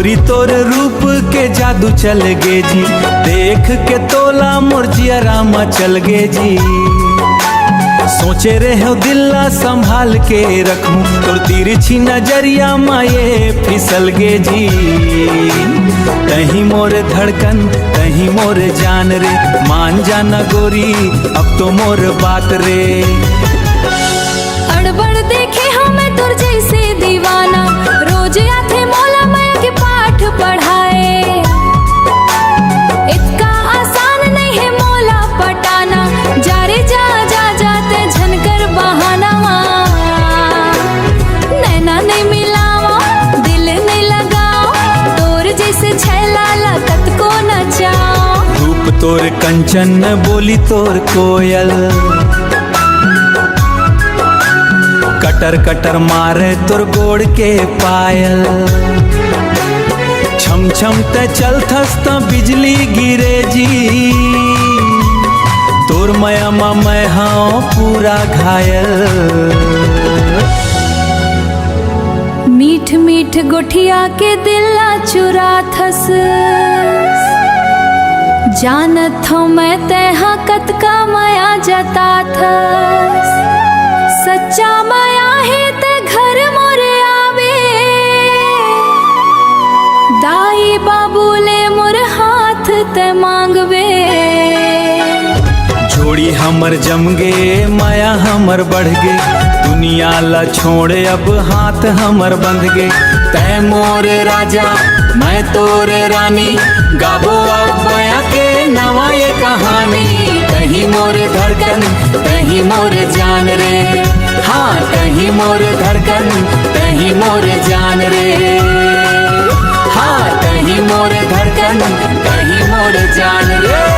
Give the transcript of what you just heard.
गोरी तोर रूप के जादू चल गे जी, देख के तोला मोर जियरा मचल गे जी। सोचे रहे हो दिल्ला संभाल के रखूं, तोर तिरछी नजरिया माये फिसल गे जी। तही मोर धड़कन तही मोर जान रे, मान जाना गोरी अब तो मोर बात रे। अड़बड़ देखे हमें तुर जैसे दीवाना, रोज आथे मोला माया के पाठ पढ़ाए। इतना आसान नहीं है मोला पटाना, जा रे जा जा जाते झनकर बहाना। नैना नहीं मिलावा दिल नहीं लगाओ, तोर जैसे छैला लतत को नचाओ। रूप तोर कंचन बोली तोर कोयल, कटर कटर मारे तोर गोड़ के पायल। छम छम ते चलथस त बिजली गिरे जी, तोर मया मा मैं हाँ पूरा घायल। मीठ मीठ गोठिया के दिला चुराथस, जानत हो मैं तेहा कतका माया जताथस। सच्चा माया है ते घर मोरे आवे, दाई बाबू ले मोर हाथ ते मांगवे। जोड़ी हमर जम गे माया हमर बढ़ गे, दुनिया ला छोड़े अब हाथ हमर बंध गे। तै मोर राजा मैं तोर रानी, गाबो अब माया के नवा ये कहानी। कहीं मोर धड़कन कहीं मोर जान रे, हाँ कहीं मोर धड़कन कहीं मोर जान रे। हाँ कहीं मोर धड़कन कहीं मोर जान रे।